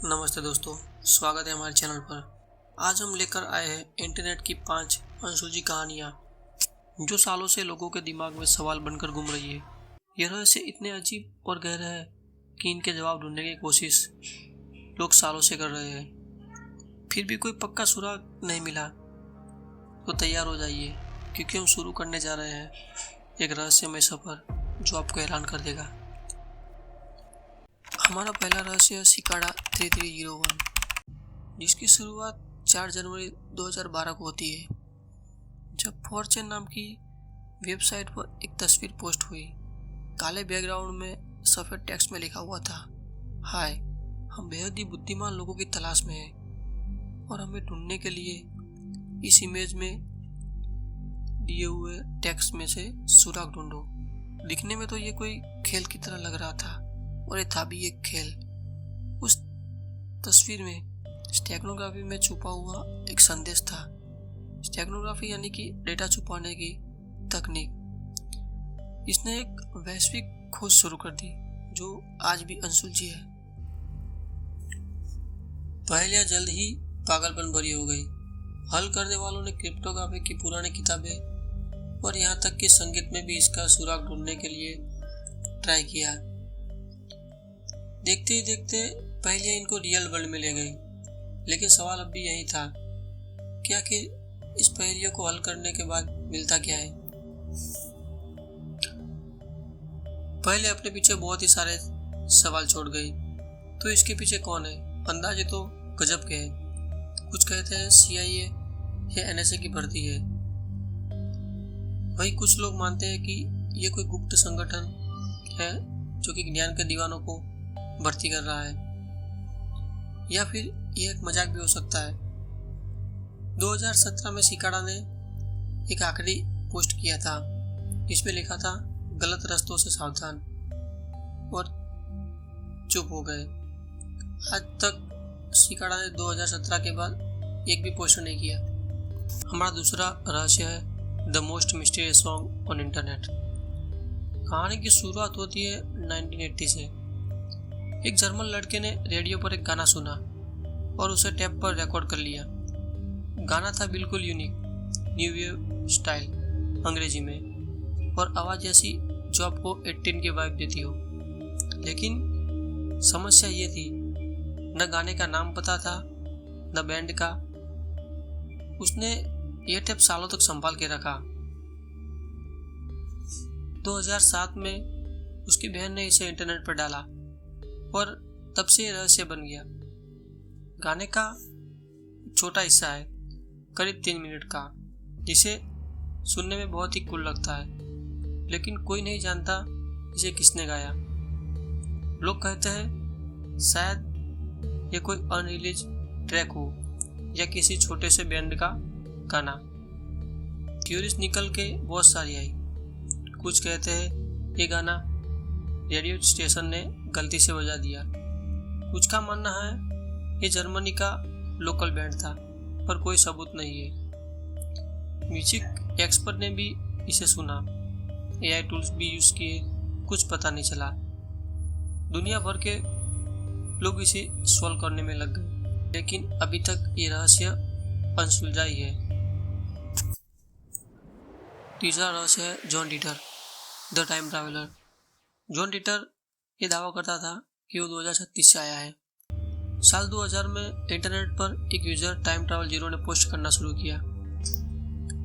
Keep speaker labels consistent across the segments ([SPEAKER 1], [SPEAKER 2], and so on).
[SPEAKER 1] नमस्ते दोस्तों, स्वागत है हमारे चैनल पर। आज हम लेकर आए हैं इंटरनेट की 5 अनसुलझी कहानियाँ जो सालों से लोगों के दिमाग में सवाल बनकर घूम रही है। ये रहस्य इतने अजीब और गहरे हैं कि इनके जवाब ढूंढने की कोशिश लोग सालों से कर रहे हैं। फिर भी कोई पक्का सुराग नहीं मिला तो तैयार हो जाइए, क्योंकि हम शुरू करने जा रहे हैं एक रहस्यमय सफर जो आपको हैरान कर देगा। हमारा पहला रहस्य है सिकाडा 3301, जिसकी शुरुआत 4 जनवरी 2012 को होती है, जब फॉर्चून नाम की वेबसाइट पर एक तस्वीर पोस्ट हुई। काले बैकग्राउंड में सफ़ेद टेक्स्ट में लिखा हुआ था, हाय, हम बेहद ही बुद्धिमान लोगों की तलाश में हैं और हमें ढूंढने के लिए इस इमेज में दिए हुए टेक्स्ट में से सुराग ढूंढो। दिखने में तो ये कोई खेल की तरह लग रहा था, और ये था भी एक खेल। उस तस्वीर में स्टेगनोग्राफी में छुपा हुआ एक संदेश था। स्टेगनोग्राफी यानी कि डेटा छुपाने की तकनीक। इसने एक वैश्विक खोज शुरू कर दी जो आज भी अनसुलझी है। पहेलियां जल्द ही पागलपन भरी हो गई। हल करने वालों ने क्रिप्टोग्राफी की पुरानी किताबें और यहाँ तक कि संगीत में भी इसका सुराग ढूंढने के लिए ट्राई किया। देखते ही देखते पहेलियां इनको रियल वर्ल्ड में ले गई, लेकिन सवाल अब भी यही था कि आखिर इस पहेलियों को हल करने के बाद मिलता क्या है। पहले अपने पीछे बहुत ही सारे सवाल छोड़ गई, तो इसके पीछे कौन है? अंदाजे तो गजब के हैं। कुछ कहते हैं CIA या NSA की भर्ती है। वही कुछ लोग मानते हैं कि ये कोई गुप्त संगठन है जो कि ज्ञान के दीवानों को भर्ती कर रहा है, या फिर ये एक मजाक भी हो सकता है। 2017 में सिकाडा ने एक आखिरी पोस्ट किया था जिसमें लिखा था, गलत रास्तों से सावधान, और चुप हो गए। आज तक सिकाडा ने 2017 के बाद एक भी पोस्ट नहीं किया। हमारा दूसरा रहस्य है the most mysterious song on internet. कहानी की शुरुआत होती है 1980 से। एक जर्मन लड़के ने रेडियो पर एक गाना सुना और उसे टेप पर रिकॉर्ड कर लिया। गाना था बिल्कुल यूनिक, न्यू वेव स्टाइल अंग्रेजी में, और आवाज़ ऐसी जो आपको 18 की वाइब देती हो। लेकिन समस्या ये थी, न गाने का नाम पता था न बैंड का। उसने ये टेप सालों तक संभाल के रखा। 2007 में उसकी बहन ने इसे इंटरनेट पर डाला और तब से रहस्य बन गया। गाने का छोटा हिस्सा है, करीब 3 मिनट का, जिसे सुनने में बहुत ही कूल लगता है, लेकिन कोई नहीं जानता इसे किसने गाया। लोग कहते हैं शायद ये कोई अनरिलीज ट्रैक हो या किसी छोटे से बैंड का गाना। थ्योरीज निकल के बहुत सारी आई। कुछ कहते हैं ये गाना रेडियो स्टेशन ने गलती से बजा दिया। कुछ का मानना है ये जर्मनी का लोकल बैंड था, पर कोई सबूत नहीं है। म्यूजिक एक्सपर्ट ने भी इसे सुना, AI टूल्स भी यूज किए, कुछ पता नहीं चला। दुनिया भर के लोग इसे सॉल्व करने में लग गए, लेकिन अभी तक ये रहस्य अनसुलझा ही है। तीसरा रहस्य है John Titor the time traveller. John Titor ये दावा करता था कि वो 2036 से आया है। साल 2000 में इंटरनेट पर एक यूजर टाइम ट्रैवल जीरो ने पोस्ट करना शुरू किया।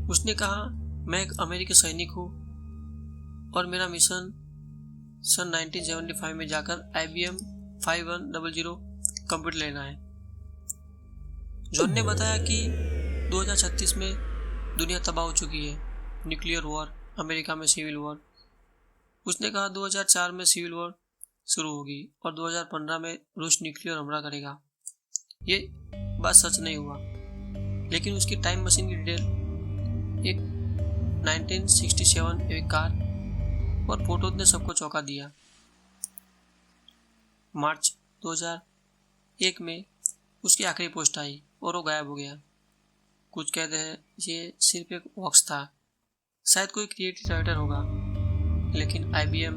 [SPEAKER 1] उसने कहा, मैं एक अमेरिकी सैनिक हूँ और मेरा मिशन सन 1975 में जाकर IBM 5100 कंप्यूटर लेना है। जॉन ने बताया कि 2036 में दुनिया तबाह हो चुकी है, न्यूक्लियर वॉर, अमेरिका में सिविल वॉर। उसने कहा 2004 में सिविल वॉर शुरू होगी और 2015 में रूस न्यूक्लियर हमला करेगा। ये बात सच नहीं हुआ, लेकिन उसकी टाइम मशीन की डिटेल, एक 1967 एक कार और फोटो ने सबको चौंका दिया। मार्च 2001 में उसकी आखिरी पोस्ट आई और वो गायब हो गया। कुछ कहते हैं ये सिर्फ एक वॉक्स था, शायद कोई क्रिएटिव राइटर होगा, लेकिन IBM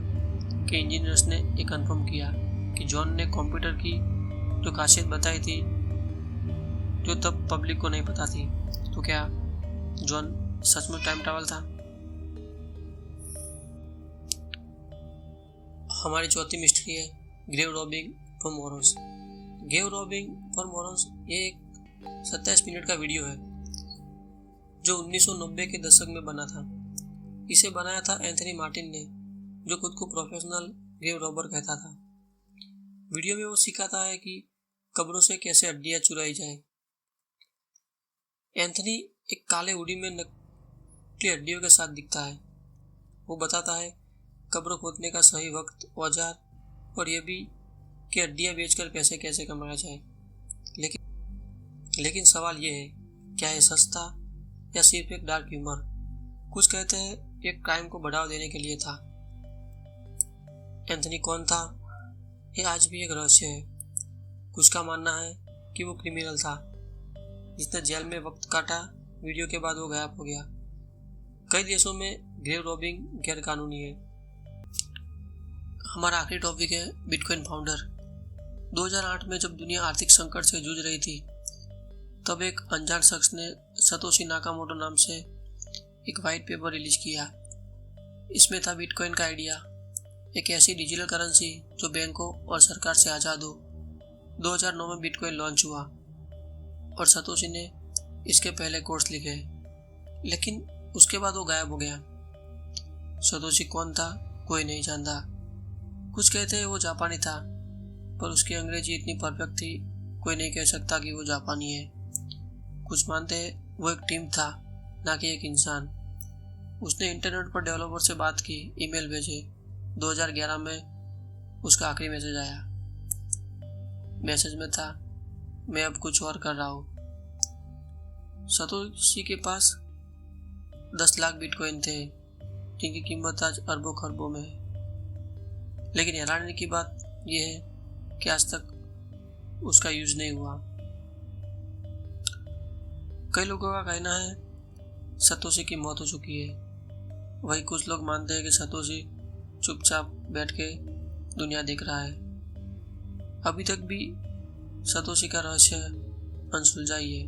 [SPEAKER 1] के इंजीनियर्स ने ये कंफर्म किया कि जॉन ने कंप्यूटर की जो खासियत बताई थी जो तब पब्लिक को नहीं पता थी। तो क्या जॉन सचमुच टाइम ट्रैवल था? हमारी चौथी मिस्ट्री है grave robbing for morons. Grave robbing for morons ये एक 27 मिनट का वीडियो है जो 1990 के दशक में बना था। इसे बनाया था एंथनी मार्टिन ने, जो खुद को प्रोफेशनल ग्रेव रॉबर कहता था। वीडियो में वो सिखाता है कि कब्रों से कैसे हड्डियां चुराई जाए। एंथनी एक काले हुडी में नकली हड्डियों के साथ दिखता है। वो बताता है कब्र खोदने का सही वक्त, औजार और यह भी कि हड्डियां बेचकर पैसे कैसे कमाया जाए। लेकिन सवाल यह है, क्या ये सस्ता या सिर्फ एक डार्क ह्यूमर? कुछ कहते हैं एक क्राइम को बढ़ावा देने के लिए था। एंथनी कौन था? ये आज भी एक रहस्य है। कुछ का मानना है कि वो क्रिमिनल था जिसने जेल में वक्त काटा। वीडियो के बाद वो गायब हो गया। कई देशों में ग्रेव रॉबिंग गैर कानूनी है। हमारा आखिरी टॉपिक है बिटकॉइन फाउंडर। 2008 में जब दुनिया आर्थिक संकट से जूझ रही थी, तब एक अनजान शख्स ने सतोशी नाकामोटो नाम से एक वाइट पेपर रिलीज किया। इसमें था बिटकॉइन का आइडिया, एक ऐसी डिजिटल करेंसी जो बैंकों और सरकार से आज़ाद हो। 2009 में बिटकॉइन लॉन्च हुआ और सतोशी ने इसके पहले कोर्स लिखे, लेकिन उसके बाद वो गायब हो गया। सतोशी कौन था कोई नहीं जानता। कुछ कहते हैं वो जापानी था, पर उसकी अंग्रेजी इतनी परफेक्ट थी कोई नहीं कह सकता कि वो जापानी है। कुछ मानते हैं वो एक टीम था, ना कि एक इंसान। उसने इंटरनेट पर डेवलपर से बात की, ईमेल भेजे। 2011 में उसका आखिरी मैसेज आया। मैसेज में था, मैं अब कुछ और कर रहा हूँ। सतोशी के पास 10 लाख बिटकॉइन थे, जिनकी कीमत आज अरबों खरबों में है। लेकिन हैरानी की बात यह है कि आज तक उसका यूज नहीं हुआ। कई लोगों का कहना है सतोशी की मौत हो चुकी है। वही कुछ लोग मानते हैं कि सतोशी चुपचाप बैठ के दुनिया देख रहा है। अभी तक भी सतोशी का रहस्य अनसुलझा ही है।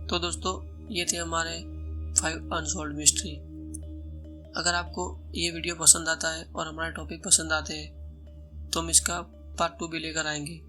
[SPEAKER 1] तो दोस्तों, ये थे हमारे 5 अनसॉल्व्ड मिस्ट्री। अगर आपको ये वीडियो पसंद आता है और हमारे टॉपिक पसंद आते हैं तो हम इसका पार्ट 2 भी लेकर आएंगे।